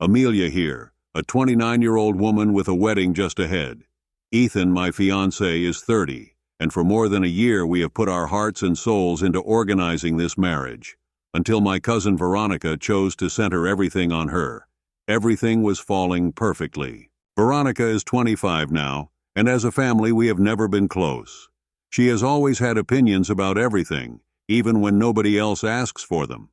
Amelia here, a 29-year-old woman with a wedding just ahead. Ethan, my fiancé, is 30, and for more than a year we have put our hearts and souls into organizing this marriage, until my cousin Veronica chose to center everything on her. Everything was falling perfectly. Veronica is 25 now, and as a family we have never been close. She has always had opinions about everything, even when nobody else asks for them.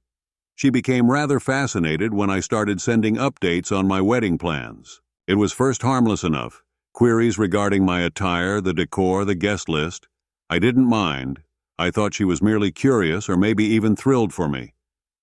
She became rather fascinated when I started sending updates on my wedding plans. It was first harmless enough. Queries regarding my attire, the decor, the guest list. I didn't mind. I thought she was merely curious or maybe even thrilled for me.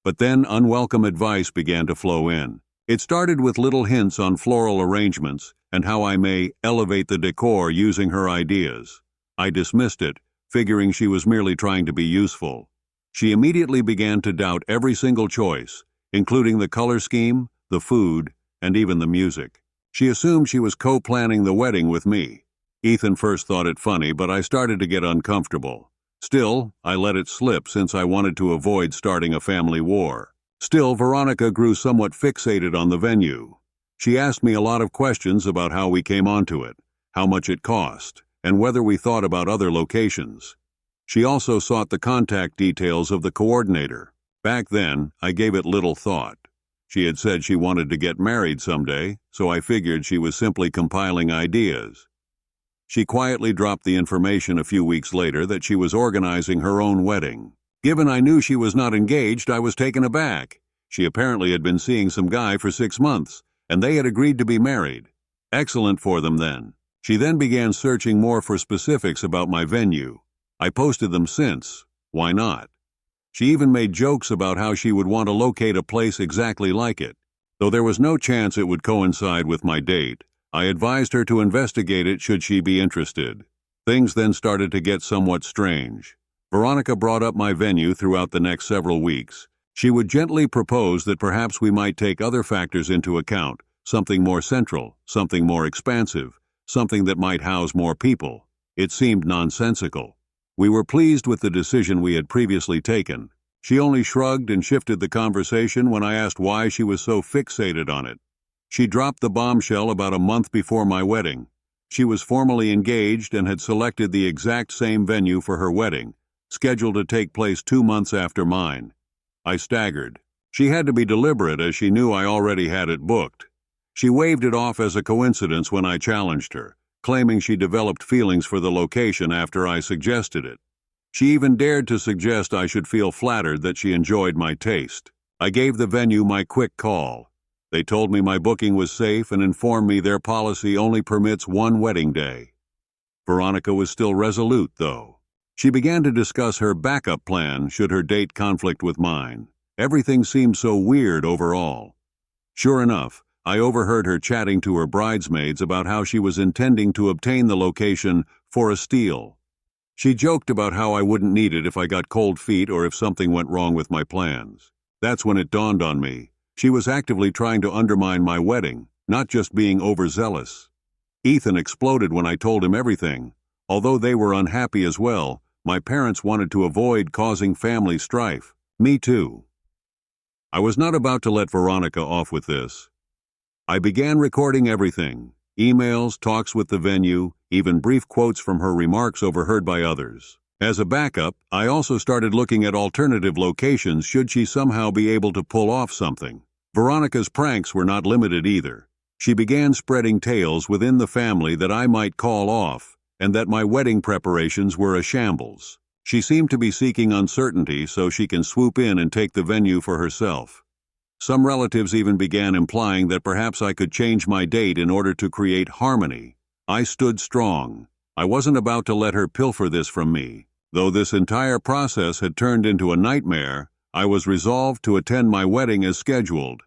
But then unwelcome advice began to flow in. It started with little hints on floral arrangements and how I may elevate the decor using her ideas. I dismissed it, figuring she was merely trying to be useful. She immediately began to doubt every single choice, including the color scheme, the food, and even the music. She assumed she was co-planning the wedding with me. Ethan first thought it funny, but I started to get uncomfortable. Still, I let it slip since I wanted to avoid starting a family war. Still, Veronica grew somewhat fixated on the venue. She asked me a lot of questions about how we came onto it, how much it cost, and whether we thought about other locations. She also sought the contact details of the coordinator. Back then, I gave it little thought. She had said she wanted to get married someday, so I figured she was simply compiling ideas. She quietly dropped the information a few weeks later that she was organizing her own wedding. Given I knew she was not engaged, I was taken aback. She apparently had been seeing some guy for 6 months, and they had agreed to be married. Excellent for them then. She then began searching more for specifics about my venue. I posted them since. Why not? She even made jokes about how she would want to locate a place exactly like it. Though there was no chance it would coincide with my date, I advised her to investigate it should she be interested. Things then started to get somewhat strange. Veronica brought up my venue throughout the next several weeks. She would gently propose that perhaps we might take other factors into account, something more central, something more expansive, something that might house more people. It seemed nonsensical. We were pleased with the decision we had previously taken. She only shrugged and shifted the conversation when I asked why she was so fixated on it. She dropped the bombshell about a month before my wedding. She was formally engaged and had selected the exact same venue for her wedding, scheduled to take place 2 months after mine. I staggered. She had to be deliberate as she knew I already had it booked. She waved it off as a coincidence when I challenged her, claiming she developed feelings for the location after I suggested it. She even dared to suggest I should feel flattered that she enjoyed my taste. I gave the venue my quick call. They told me my booking was safe and informed me their policy only permits 1 wedding day. Veronica was still resolute, though. She began to discuss her backup plan should her date conflict with mine. Everything seemed so weird overall. Sure enough, I overheard her chatting to her bridesmaids about how she was intending to obtain the location for a steal. She joked about how I wouldn't need it if I got cold feet or if something went wrong with my plans. That's when it dawned on me. She was actively trying to undermine my wedding, not just being overzealous. Ethan exploded when I told him everything. Although they were unhappy as well, my parents wanted to avoid causing family strife. Me too. I was not about to let Veronica off with this. I began recording everything, emails, talks with the venue, even brief quotes from her remarks overheard by others. As a backup, I also started looking at alternative locations should she somehow be able to pull off something. Veronica's pranks were not limited either. She began spreading tales within the family that I might call off, and that my wedding preparations were a shambles. She seemed to be seeking uncertainty so she can swoop in and take the venue for herself. Some relatives even began implying that perhaps I could change my date in order to create harmony. I stood strong. I wasn't about to let her pilfer this from me. Though this entire process had turned into a nightmare, I was resolved to attend my wedding as scheduled.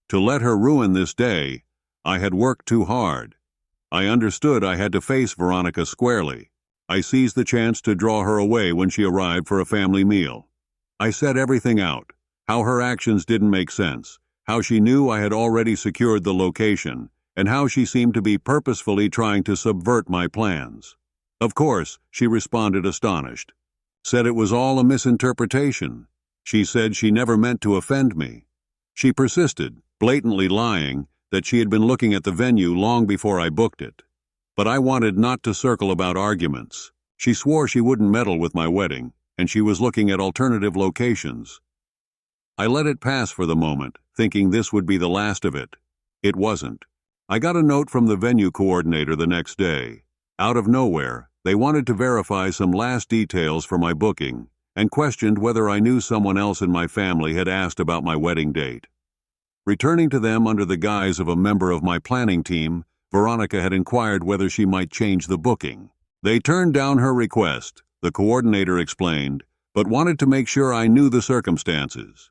To let her ruin this day, I had worked too hard. I understood I had to face Veronica squarely. I seized the chance to draw her away when she arrived for a family meal. I said everything out. How her actions didn't make sense, how she knew I had already secured the location, and how she seemed to be purposefully trying to subvert my plans. Of course, she responded astonished. Said it was all a misinterpretation. She said she never meant to offend me. She persisted, blatantly lying that she had been looking at the venue long before I booked it. But I wanted not to circle about arguments. She swore she wouldn't meddle with my wedding, and she was looking at alternative locations. I let it pass for the moment, thinking this would be the last of it. It wasn't. I got a note from the venue coordinator the next day. Out of nowhere, they wanted to verify some last details for my booking and questioned whether I knew someone else in my family had asked about my wedding date. Returning to them under the guise of a member of my planning team, Veronica had inquired whether she might change the booking. They turned down her request, the coordinator explained, but wanted to make sure I knew the circumstances.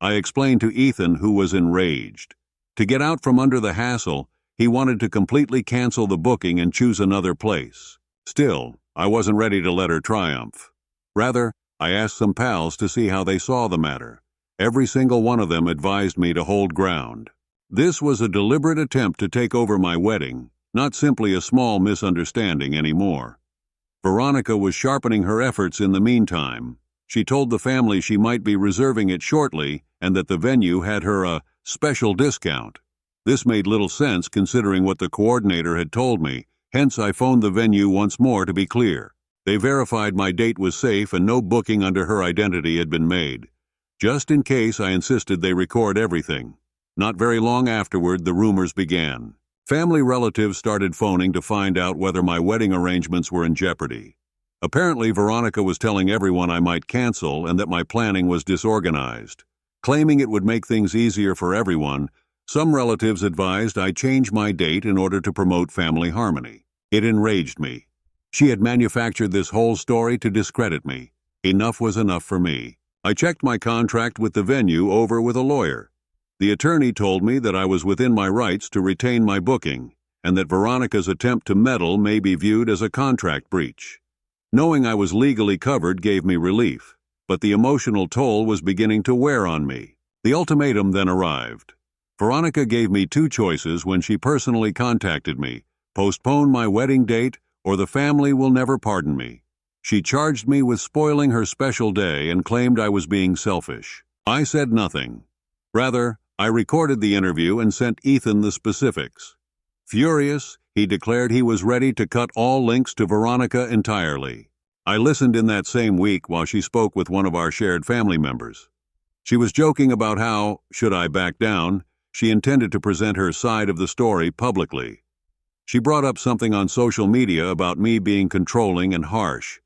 I explained to Ethan, who was enraged. To get out from under the hassle, he wanted to completely cancel the booking and choose another place. Still, I wasn't ready to let her triumph. Rather, I asked some pals to see how they saw the matter. Every single one of them advised me to hold ground. This was a deliberate attempt to take over my wedding, not simply a small misunderstanding anymore. Veronica was sharpening her efforts in the meantime. She told the family she might be reserving it shortly and that the venue had her a special discount. This made little sense considering what the coordinator had told me, hence I phoned the venue once more to be clear. They verified my date was safe and no booking under her identity had been made. Just in case, I insisted they record everything. Not very long afterward, the rumors began. Family relatives started phoning to find out whether my wedding arrangements were in jeopardy. Apparently, Veronica was telling everyone I might cancel and that my planning was disorganized. Claiming it would make things easier for everyone, some relatives advised I change my date in order to promote family harmony. It enraged me. She had manufactured this whole story to discredit me. Enough was enough for me. I checked my contract with the venue over with a lawyer. The attorney told me that I was within my rights to retain my booking, and that Veronica's attempt to meddle may be viewed as a contract breach. Knowing I was legally covered gave me relief, but the emotional toll was beginning to wear on me. The ultimatum then arrived. Veronica gave me two choices when she personally contacted me: postpone my wedding date, or the family will never pardon me. She charged me with spoiling her special day and claimed I was being selfish. I said nothing. Rather, I recorded the interview and sent Ethan the specifics. Furious, he declared he was ready to cut all links to Veronica entirely. I listened in that same week while she spoke with one of our shared family members. She was joking about how, should I back down, she intended to present her side of the story publicly. She brought up something on social media about me being controlling and harsh.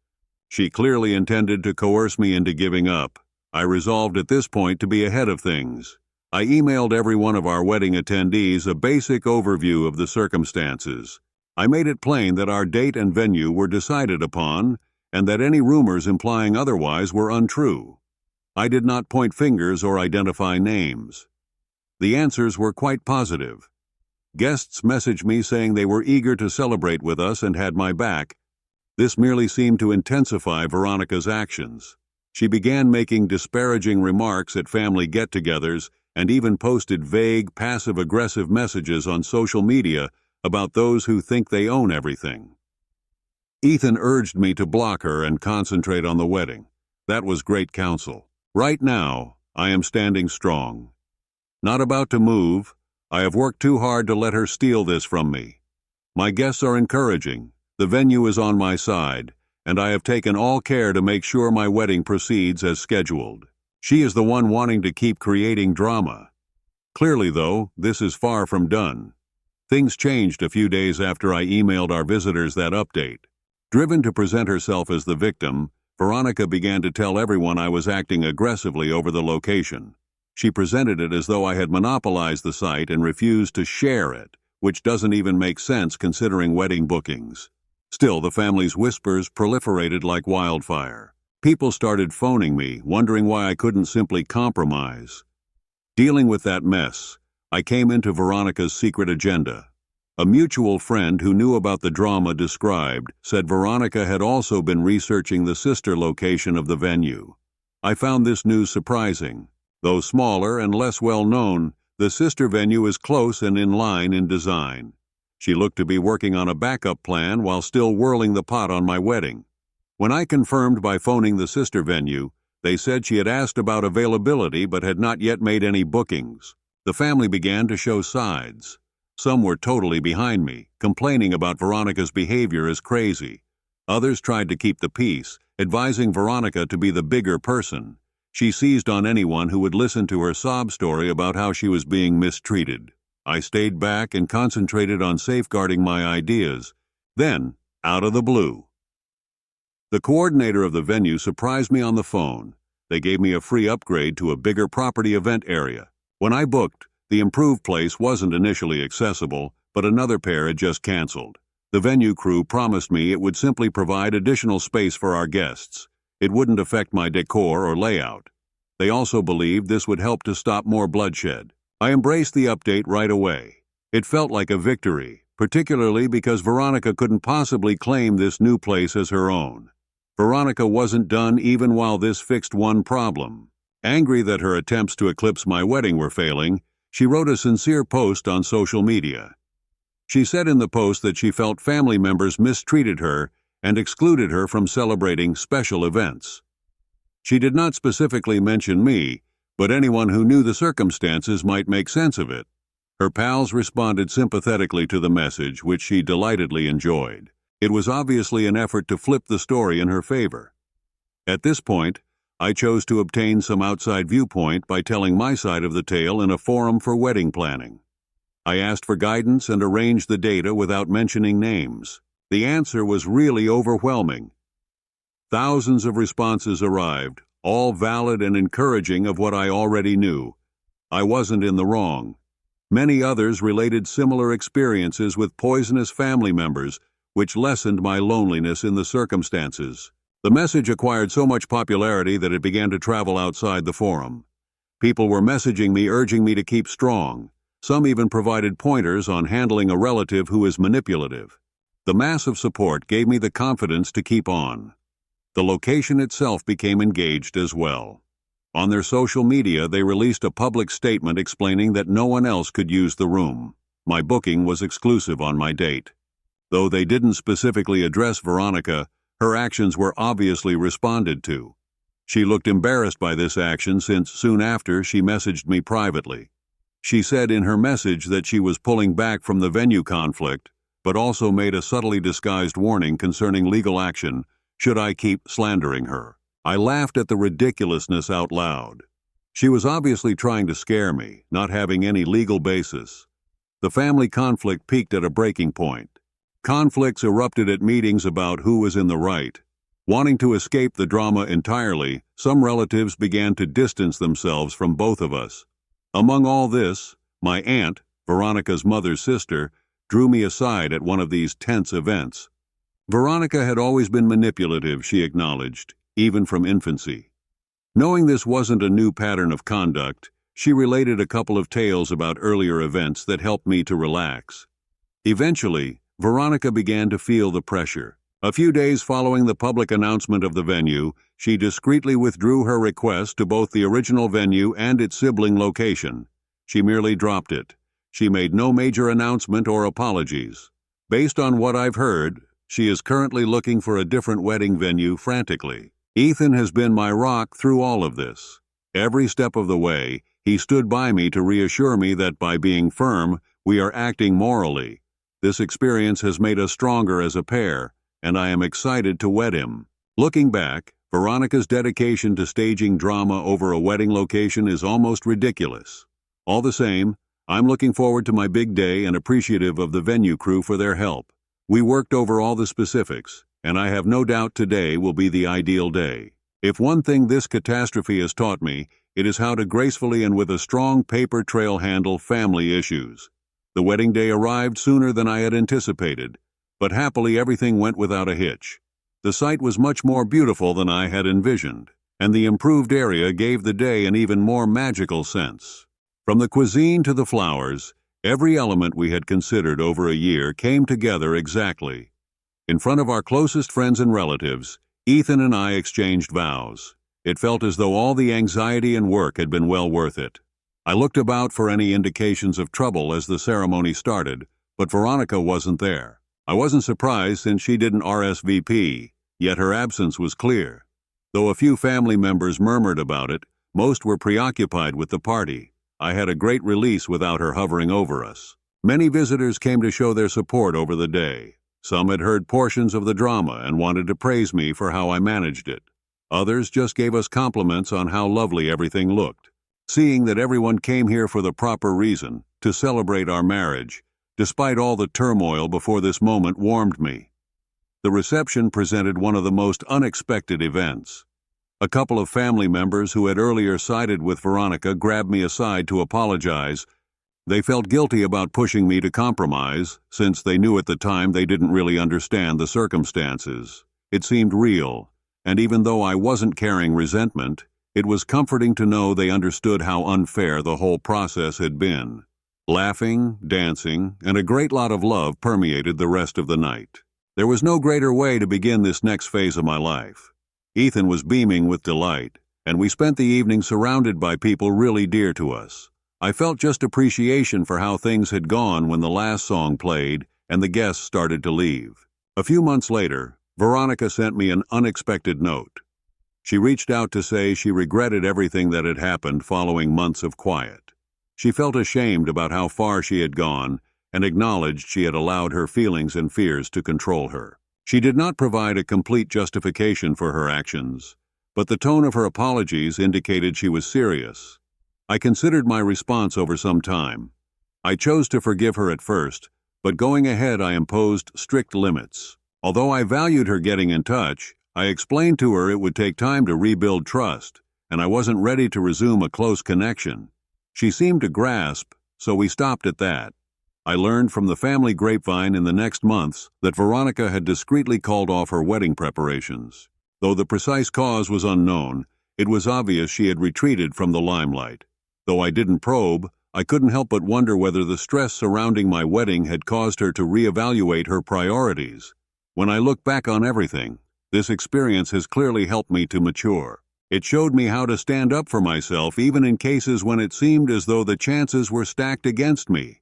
She clearly intended to coerce me into giving up. I resolved at this point to be ahead of things. I emailed every one of our wedding attendees a basic overview of the circumstances. I made it plain that our date and venue were decided upon, and that any rumors implying otherwise were untrue. I did not point fingers or identify names. The answers were quite positive. Guests messaged me saying they were eager to celebrate with us and had my back. This merely seemed to intensify Veronica's actions. She began making disparaging remarks at family get-togethers and even posted vague, passive-aggressive messages on social media about those who think they own everything. Ethan urged me to block her and concentrate on the wedding. That was great counsel. Right now, I am standing strong. Not about to move. I have worked too hard to let her steal this from me. My guests are encouraging. The venue is on my side, and I have taken all care to make sure my wedding proceeds as scheduled. She is the one wanting to keep creating drama. Clearly, though, this is far from done. Things changed a few days after I emailed our visitors that update. Driven to present herself as the victim, Veronica began to tell everyone I was acting aggressively over the location. She presented it as though I had monopolized the site and refused to share it, which doesn't even make sense considering wedding bookings. Still, the family's whispers proliferated like wildfire. People started phoning me, wondering why I couldn't simply compromise. Dealing with that mess, I came into Veronica's secret agenda. A mutual friend who knew about the drama described said Veronica had also been researching the sister location of the venue. I found this news surprising. Though smaller and less well-known, the sister venue is close and in line in design. She looked to be working on a backup plan while still whirling the pot on my wedding. When I confirmed by phoning the sister venue, they said she had asked about availability but had not yet made any bookings. The family began to show sides. Some were totally behind me, complaining about Veronica's behavior as crazy. Others tried to keep the peace, advising Veronica to be the bigger person. She seized on anyone who would listen to her sob story about how she was being mistreated. I stayed back and concentrated on safeguarding my ideas. Then, out of the blue, the coordinator of the venue surprised me on the phone. They gave me a free upgrade to a bigger property event area. When I booked, the improved place wasn't initially accessible, but another pair had just canceled. The venue crew promised me it would simply provide additional space for our guests. It wouldn't affect my decor or layout. They also believed this would help to stop more bloodshed. I embraced the update right away. It felt like a victory, particularly because Veronica couldn't possibly claim this new place as her own. Veronica wasn't done even while this fixed one problem. Angry that her attempts to eclipse my wedding were failing, she wrote a sincere post on social media. She said in the post that she felt family members mistreated her and excluded her from celebrating special events. She did not specifically mention me, but anyone who knew the circumstances might make sense of it. Her pals responded sympathetically to the message, which she delightedly enjoyed. It was obviously an effort to flip the story in her favor. At this point, I chose to obtain some outside viewpoint by telling my side of the tale in a forum for wedding planning. I asked for guidance and arranged the data without mentioning names. The answer was really overwhelming. Thousands of responses arrived, all valid and encouraging of what I already knew. I wasn't in the wrong. Many others related similar experiences with poisonous family members, which lessened my loneliness in the circumstances. The message acquired so much popularity that it began to travel outside the forum. People were messaging me, urging me to keep strong. Some even provided pointers on handling a relative who is manipulative. The massive support gave me the confidence to keep on. The location itself became engaged as well. On their social media, they released a public statement explaining that no one else could use the room. My booking was exclusive on my date. Though they didn't specifically address Veronica, her actions were obviously responded to. She looked embarrassed by this action since soon after she messaged me privately. She said in her message that she was pulling back from the venue conflict, but also made a subtly disguised warning concerning legal action should I keep slandering her. I laughed at the ridiculousness out loud. She was obviously trying to scare me, not having any legal basis. The family conflict peaked at a breaking point. Conflicts erupted at meetings about who was in the right. Wanting to escape the drama entirely, some relatives began to distance themselves from both of us. Among all this, my aunt, Veronica's mother's sister, drew me aside at one of these tense events. Veronica had always been manipulative, she acknowledged, even from infancy. Knowing this wasn't a new pattern of conduct, she related a couple of tales about earlier events that helped me to relax. Eventually, Veronica began to feel the pressure. A few days following the public announcement of the venue, she discreetly withdrew her request to both the original venue and its sibling location. She merely dropped it. She made no major announcement or apologies. Based on what I've heard, she is currently looking for a different wedding venue frantically. Ethan has been my rock through all of this. Every step of the way, he stood by me to reassure me that by being firm, we are acting morally. This experience has made us stronger as a pair, and I am excited to wed him. Looking back, Veronica's dedication to staging drama over a wedding location is almost ridiculous. All the same, I'm looking forward to my big day and appreciative of the venue crew for their help. We worked over all the specifics, and I have no doubt today will be the ideal day. If one thing this catastrophe has taught me, it is how to gracefully and with a strong paper trail handle family issues. The wedding day arrived sooner than I had anticipated, but happily everything went without a hitch. The site was much more beautiful than I had envisioned, and the improved area gave the day an even more magical sense. From the cuisine to the flowers, every element we had considered over a year came together exactly. In front of our closest friends and relatives, Ethan and I exchanged vows. It felt as though all the anxiety and work had been well worth it. I looked about for any indications of trouble as the ceremony started, but Veronica wasn't there. I wasn't surprised since she didn't RSVP, yet her absence was clear. Though a few family members murmured about it, most were preoccupied with the party. I had a great release without her hovering over us. Many visitors came to show their support over the day. Some had heard portions of the drama and wanted to praise me for how I managed it. Others just gave us compliments on how lovely everything looked. Seeing that everyone came here for the proper reason, to celebrate our marriage, despite all the turmoil before this moment, warmed me. The reception presented one of the most unexpected events. A couple of family members who had earlier sided with Veronica grabbed me aside to apologize. They felt guilty about pushing me to compromise, since they knew at the time they didn't really understand the circumstances. It seemed real, and even though I wasn't carrying resentment, it was comforting to know they understood how unfair the whole process had been. Laughing, dancing, and a great lot of love permeated the rest of the night. There was no greater way to begin this next phase of my life. Ethan was beaming with delight, and we spent the evening surrounded by people really dear to us. I felt just appreciation for how things had gone when the last song played and the guests started to leave. A few months later, Veronica sent me an unexpected note. She reached out to say she regretted everything that had happened following months of quiet. She felt ashamed about how far she had gone and acknowledged she had allowed her feelings and fears to control her. She did not provide a complete justification for her actions, but the tone of her apologies indicated she was serious. I considered my response over some time. I chose to forgive her at first, but going ahead I imposed strict limits. Although I valued her getting in touch, I explained to her it would take time to rebuild trust, and I wasn't ready to resume a close connection. She seemed to grasp, so we stopped at that. I learned from the family grapevine in the next months that Veronica had discreetly called off her wedding preparations. Though the precise cause was unknown, it was obvious she had retreated from the limelight. Though I didn't probe, I couldn't help but wonder whether the stress surrounding my wedding had caused her to reevaluate her priorities. When I look back on everything, this experience has clearly helped me to mature. It showed me how to stand up for myself even in cases when it seemed as though the chances were stacked against me.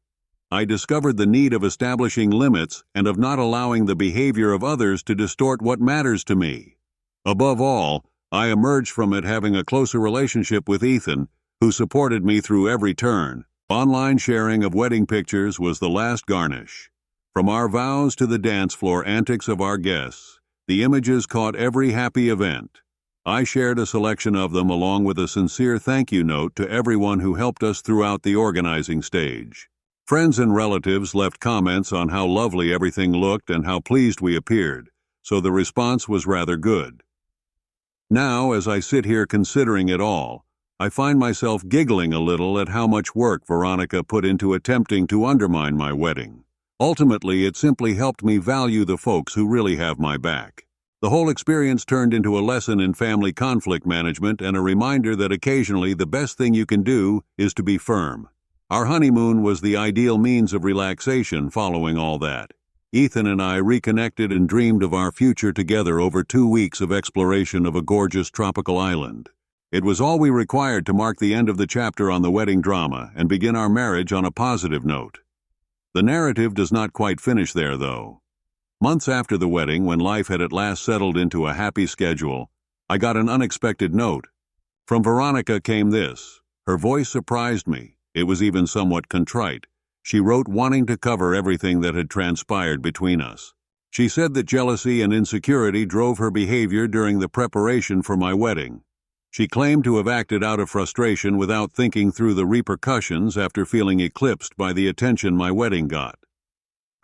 I discovered the need of establishing limits and of not allowing the behavior of others to distort what matters to me. Above all, I emerged from it having a closer relationship with Ethan, who supported me through every turn. Online sharing of wedding pictures was the last garnish. From our vows to the dance floor antics of our guests, the images caught every happy event. I shared a selection of them along with a sincere thank you note to everyone who helped us throughout the organizing stage. Friends and relatives left comments on how lovely everything looked and how pleased we appeared, so the response was rather good. Now, as I sit here considering it all, I find myself giggling a little at how much work Veronica put into attempting to undermine my wedding. Ultimately, it simply helped me value the folks who really have my back. The whole experience turned into a lesson in family conflict management and a reminder that occasionally the best thing you can do is to be firm. Our honeymoon was the ideal means of relaxation following all that. Ethan and I reconnected and dreamed of our future together over 2 weeks of exploration of a gorgeous tropical island. It was all we required to mark the end of the chapter on the wedding drama and begin our marriage on a positive note. The narrative does not quite finish there, though. Months after the wedding, when life had at last settled into a happy schedule, I got an unexpected note. From Veronica came this. Her voice surprised me. It was even somewhat contrite. She wrote wanting to cover everything that had transpired between us. She said that jealousy and insecurity drove her behavior during the preparation for my wedding. She claimed to have acted out of frustration without thinking through the repercussions after feeling eclipsed by the attention my wedding got.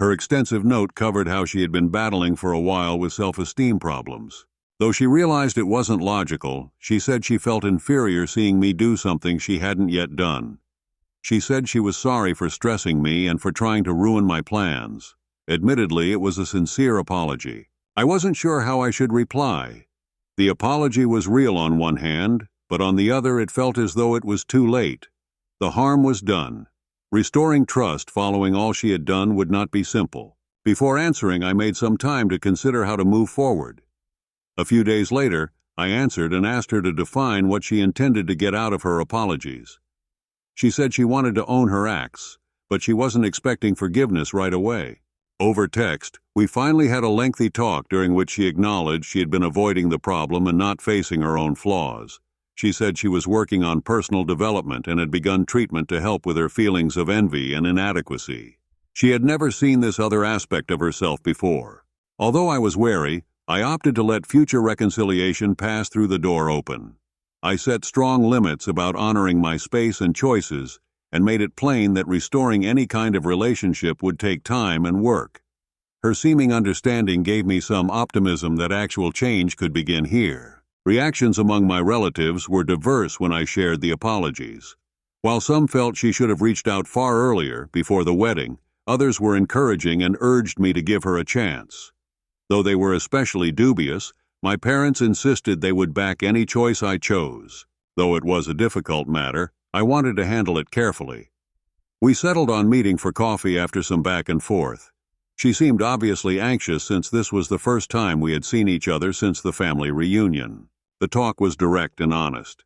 Her extensive note covered how she had been battling for a while with self-esteem problems. Though she realized it wasn't logical, she said she felt inferior seeing me do something she hadn't yet done. She said she was sorry for stressing me and for trying to ruin my plans. Admittedly, it was a sincere apology. I wasn't sure how I should reply. The apology was real on one hand, but on the other it felt as though it was too late. The harm was done. Restoring trust following all she had done would not be simple. Before answering, I made some time to consider how to move forward. A few days later, I answered and asked her to define what she intended to get out of her apologies. She said she wanted to own her acts, but she wasn't expecting forgiveness right away. Over text, we finally had a lengthy talk during which she acknowledged she had been avoiding the problem and not facing her own flaws. She said she was working on personal development and had begun treatment to help with her feelings of envy and inadequacy. She had never seen this other aspect of herself before. Although I was wary, I opted to let future reconciliation pass through the door open. I set strong limits about honoring my space and choices and made it plain that restoring any kind of relationship would take time and work. Her seeming understanding gave me some optimism that actual change could begin here. Reactions among my relatives were diverse when I shared the apologies. While some felt she should have reached out far earlier, before the wedding, others were encouraging and urged me to give her a chance. Though they were especially dubious, my parents insisted they would back any choice I chose. Though it was a difficult matter, I wanted to handle it carefully. We settled on meeting for coffee after some back and forth. She seemed obviously anxious since this was the first time we had seen each other since the family reunion. The talk was direct and honest.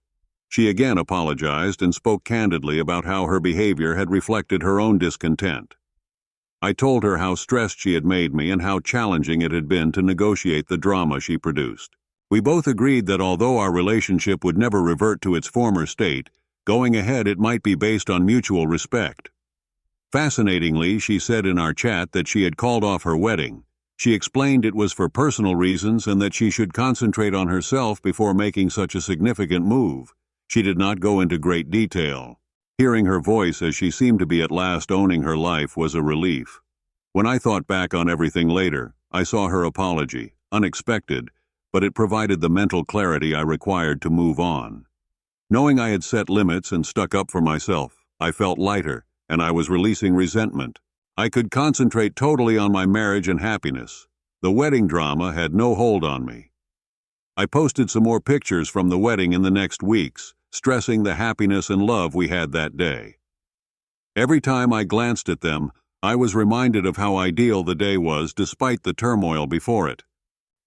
She again apologized and spoke candidly about how her behavior had reflected her own discontent. I told her how stressed she had made me and how challenging it had been to negotiate the drama she produced. We both agreed that although our relationship would never revert to its former state, going ahead it might be based on mutual respect. Fascinatingly, she said in our chat that she had called off her wedding. She explained it was for personal reasons and that she should concentrate on herself before making such a significant move. She did not go into great detail. Hearing her voice as she seemed to be at last owning her life was a relief. When I thought back on everything later, I saw her apology, unexpected, but it provided the mental clarity I required to move on. Knowing I had set limits and stuck up for myself, I felt lighter, and I was releasing resentment. I could concentrate totally on my marriage and happiness. The wedding drama had no hold on me. I posted some more pictures from the wedding in the next weeks, stressing the happiness and love we had that day. Every time I glanced at them, I was reminded of how ideal the day was despite the turmoil before it.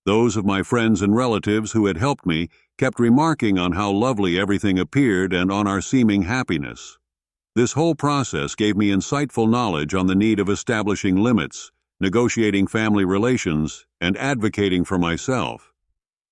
Those of my friends and relatives who had helped me kept remarking on how lovely everything appeared and on our seeming happiness. This whole process gave me insightful knowledge on the need of establishing limits, negotiating family relations, and advocating for myself.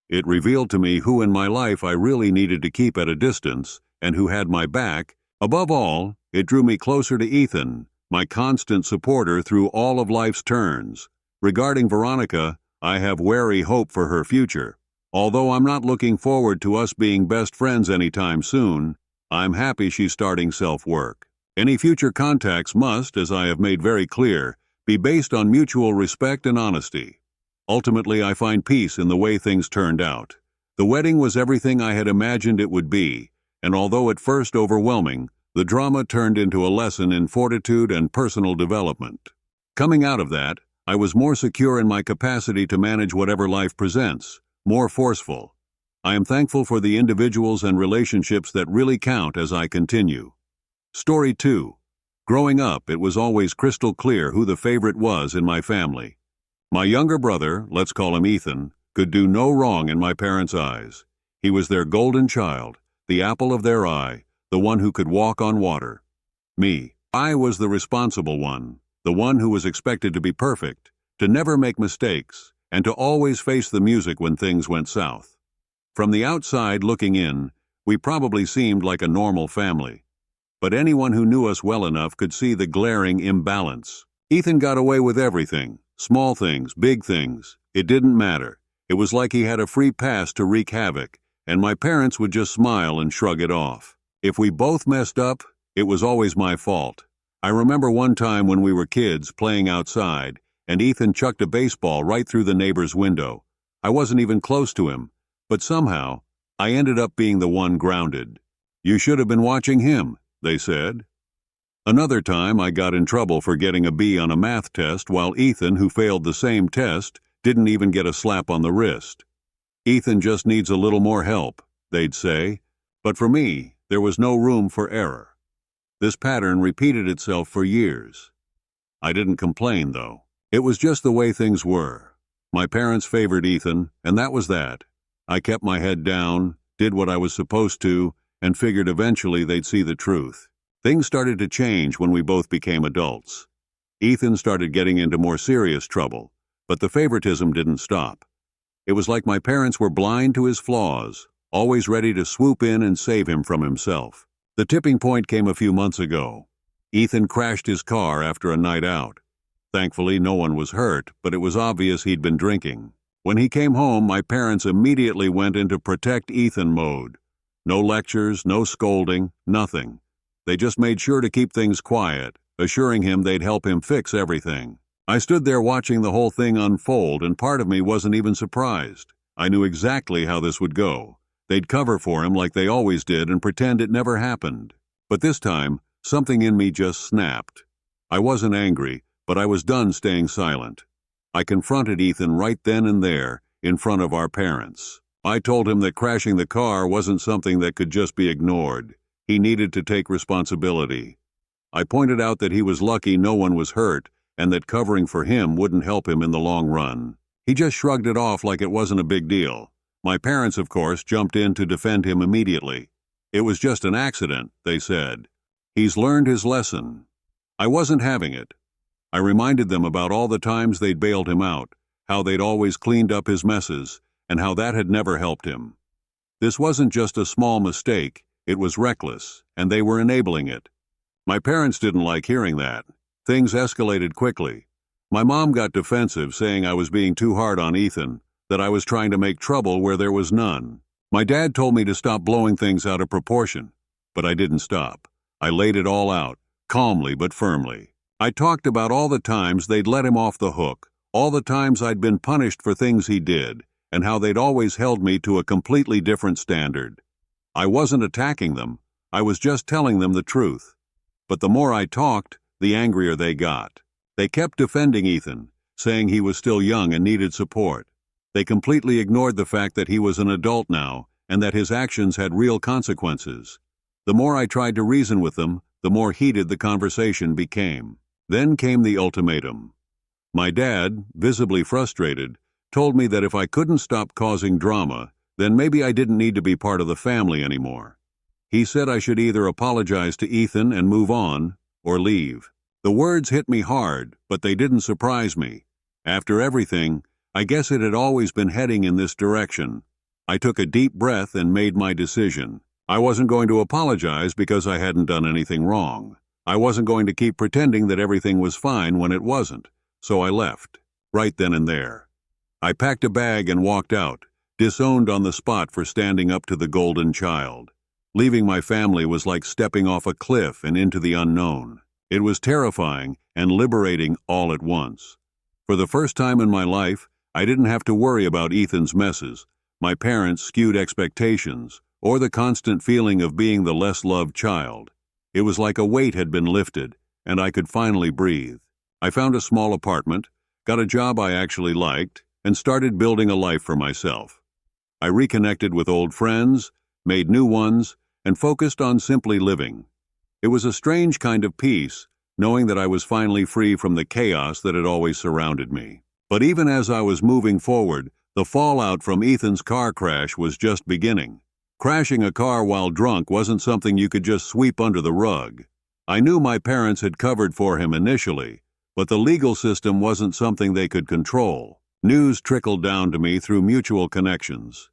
It revealed to me who in my life I really needed to keep at a distance and who had my back. Above all, it drew me closer to Ethan, my constant supporter through all of life's turns. Regarding Veronica, I have wary hope for her future. Although I'm not looking forward to us being best friends anytime soon, I'm happy she's starting self-work. Any future contacts must, as I have made very clear, be based on mutual respect and honesty. Ultimately, I find peace in the way things turned out. The wedding was everything I had imagined it would be, and although at first overwhelming, the drama turned into a lesson in fortitude and personal development. Coming out of that, I was more secure in my capacity to manage whatever life presents, more forceful. I am thankful for the individuals and relationships that really count as I continue. Story 2. Growing up, it was always crystal clear who the favorite was in my family. My younger brother, let's call him Ethan, could do no wrong in my parents' eyes. He was their golden child, the apple of their eye, the one who could walk on water. Me, I was the responsible one, the one who was expected to be perfect, to never make mistakes, and to always face the music when things went south. From the outside looking in, we probably seemed like a normal family. But anyone who knew us well enough could see the glaring imbalance. Ethan got away with everything, small things, big things. It didn't matter. It was like he had a free pass to wreak havoc, and my parents would just smile and shrug it off. If we both messed up, it was always my fault. I remember one time when we were kids playing outside, and Ethan chucked a baseball right through the neighbor's window. I wasn't even close to him. But somehow, I ended up being the one grounded. You should have been watching him, they said. Another time I got in trouble for getting a B on a math test while Ethan, who failed the same test, didn't even get a slap on the wrist. Ethan just needs a little more help, they'd say. But for me, there was no room for error. This pattern repeated itself for years. I didn't complain, though. It was just the way things were. My parents favored Ethan, and that was that. I kept my head down, did what I was supposed to, and figured eventually they'd see the truth. Things started to change when we both became adults. Ethan started getting into more serious trouble, but the favoritism didn't stop. It was like my parents were blind to his flaws. always ready to swoop in and save him from himself. The tipping point came a few months ago. Ethan crashed his car after a night out. Thankfully, no one was hurt, but it was obvious he'd been drinking. When he came home, my parents immediately went into protect Ethan mode. No lectures, no scolding, nothing. They just made sure to keep things quiet, assuring him they'd help him fix everything. I stood there watching the whole thing unfold, and part of me wasn't even surprised. I knew exactly how this would go. They'd cover for him like they always did and pretend it never happened. But this time, something in me just snapped. I wasn't angry, but I was done staying silent. I confronted Ethan right then and there, in front of our parents. I told him that crashing the car wasn't something that could just be ignored. He needed to take responsibility. I pointed out that he was lucky no one was hurt, and that covering for him wouldn't help him in the long run. He just shrugged it off like it wasn't a big deal. My parents, of course, jumped in to defend him immediately. It was just an accident, they said. He's learned his lesson. I wasn't having it. I reminded them about all the times they'd bailed him out, how they'd always cleaned up his messes, and how that had never helped him. This wasn't just a small mistake, it was reckless, and they were enabling it. My parents didn't like hearing that. Things escalated quickly. My mom got defensive, saying I was being too hard on Ethan, that I was trying to make trouble where there was none. My dad told me to stop blowing things out of proportion, but I didn't stop. I laid it all out, calmly but firmly. I talked about all the times they'd let him off the hook, all the times I'd been punished for things he did, and how they'd always held me to a completely different standard. I wasn't attacking them, I was just telling them the truth. But the more I talked, the angrier they got. They kept defending Ethan, saying he was still young and needed support. They completely ignored the fact that he was an adult now, and that his actions had real consequences. The more I tried to reason with them, the more heated the conversation became. Then came the ultimatum. My dad, visibly frustrated, told me that if I couldn't stop causing drama, then maybe I didn't need to be part of the family anymore. He said I should either apologize to Ethan and move on, or leave. The words hit me hard, but they didn't surprise me. After everything, I guess it had always been heading in this direction. I took a deep breath and made my decision. I wasn't going to apologize because I hadn't done anything wrong. I wasn't going to keep pretending that everything was fine when it wasn't, so I left, right then and there. I packed a bag and walked out, disowned on the spot for standing up to the golden child. Leaving my family was like stepping off a cliff and into the unknown. It was terrifying and liberating all at once. For the first time in my life, I didn't have to worry about Ethan's messes, my parents' skewed expectations, or the constant feeling of being the less loved child. It was like a weight had been lifted, and I could finally breathe. I found a small apartment, got a job I actually liked, and started building a life for myself. I reconnected with old friends, made new ones, and focused on simply living. It was a strange kind of peace, knowing that I was finally free from the chaos that had always surrounded me. But even as I was moving forward, the fallout from Ethan's car crash was just beginning. Crashing a car while drunk wasn't something you could just sweep under the rug. I knew my parents had covered for him initially, but the legal system wasn't something they could control. News trickled down to me through mutual connections.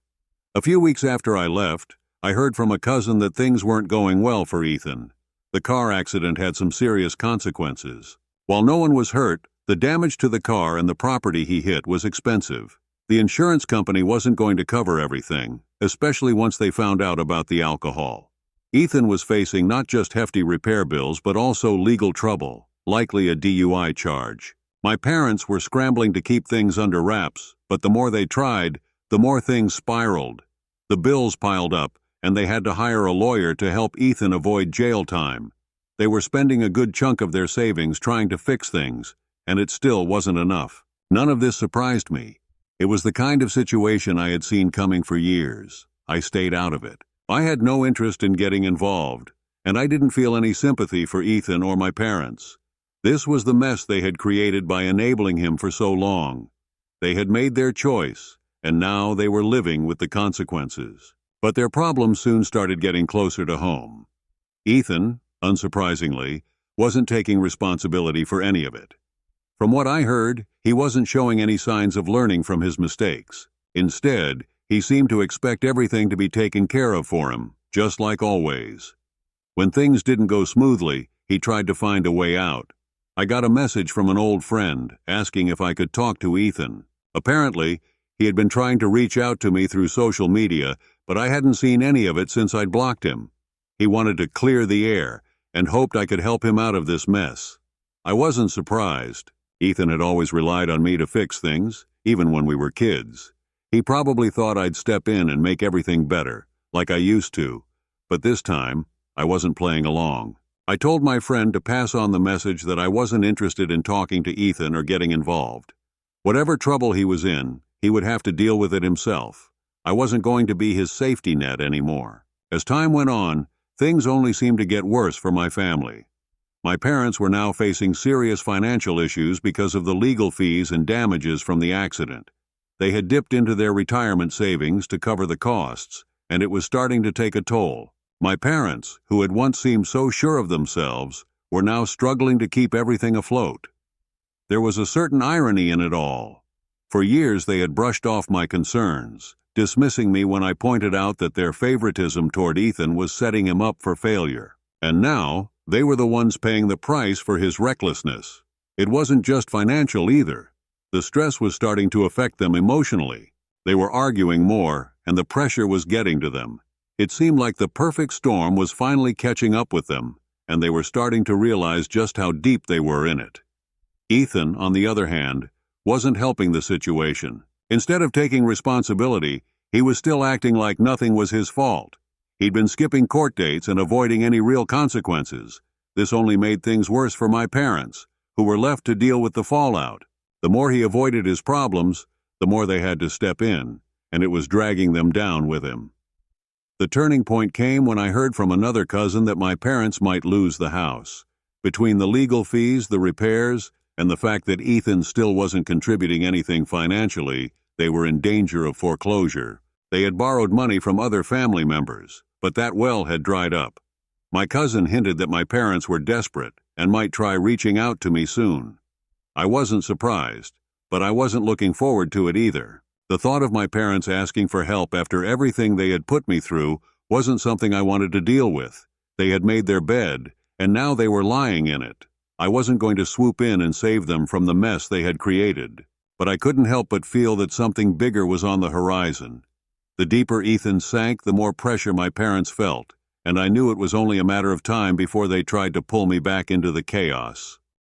A few weeks after I left, I heard from a cousin that things weren't going well for Ethan. The car accident had some serious consequences. While no one was hurt, the damage to the car and the property he hit was expensive. The insurance company wasn't going to cover everything, especially once they found out about the alcohol. Ethan was facing not just hefty repair bills but also legal trouble, likely a DUI charge. My parents were scrambling to keep things under wraps, but the more they tried, the more things spiraled. The bills piled up, and they had to hire a lawyer to help Ethan avoid jail time. They were spending a good chunk of their savings trying to fix things, and it still wasn't enough. None of this surprised me. It was the kind of situation I had seen coming for years. I stayed out of it. I had no interest in getting involved, and I didn't feel any sympathy for Ethan or my parents. This was the mess they had created by enabling him for so long. They had made their choice, and now they were living with the consequences. But their problems soon started getting closer to home. Ethan, unsurprisingly, wasn't taking responsibility for any of it. From what I heard, he wasn't showing any signs of learning from his mistakes. Instead, He seemed to expect everything to be taken care of for him, just like always. When things didn't go smoothly, he tried to find a way out. I got a message from an old friend asking if I could talk to Ethan. Apparently, he had been trying to reach out to me through social media, but I hadn't seen any of it since I'd blocked him. He wanted to clear the air and hoped I could help him out of this mess. I wasn't surprised. Ethan had always relied on me to fix things, even when we were kids. He probably thought I'd step in and make everything better, like I used to, but this time, I wasn't playing along. I told my friend to pass on the message that I wasn't interested in talking to Ethan or getting involved. Whatever trouble he was in, he would have to deal with it himself. I wasn't going to be his safety net anymore. As time went on, things only seemed to get worse for my family. My parents were now facing serious financial issues because of the legal fees and damages from the accident. They had dipped into their retirement savings to cover the costs, and it was starting to take a toll. My parents, who had once seemed so sure of themselves, were now struggling to keep everything afloat. There was a certain irony in it all. For years they had brushed off my concerns, dismissing me when I pointed out that their favoritism toward Ethan was setting him up for failure. And now, they were the ones paying the price for his recklessness. It wasn't just financial either. The stress was starting to affect them emotionally. They were arguing more, and the pressure was getting to them. It seemed like the perfect storm was finally catching up with them, and they were starting to realize just how deep they were in it. Ethan, on the other hand, wasn't helping the situation. Instead of taking responsibility, he was still acting like nothing was his fault. He'd been skipping court dates and avoiding any real consequences. This only made things worse for my parents, who were left to deal with the fallout. The more he avoided his problems, the more they had to step in, and it was dragging them down with him. The turning point came when I heard from another cousin that my parents might lose the house. Between the legal fees, the repairs, and the fact that Ethan still wasn't contributing anything financially, they were in danger of foreclosure. They had borrowed money from other family members, but that well had dried up. My cousin hinted that my parents were desperate and might try reaching out to me soon. I wasn't surprised, but I wasn't looking forward to it either. The thought of my parents asking for help after everything they had put me through wasn't something I wanted to deal with. They had made their bed, and now they were lying in it. I wasn't going to swoop in and save them from the mess they had created, but I couldn't help but feel that something bigger was on the horizon. The deeper Ethan sank, the more pressure my parents felt, and I knew it was only a matter of time before they tried to pull me back into the chaos.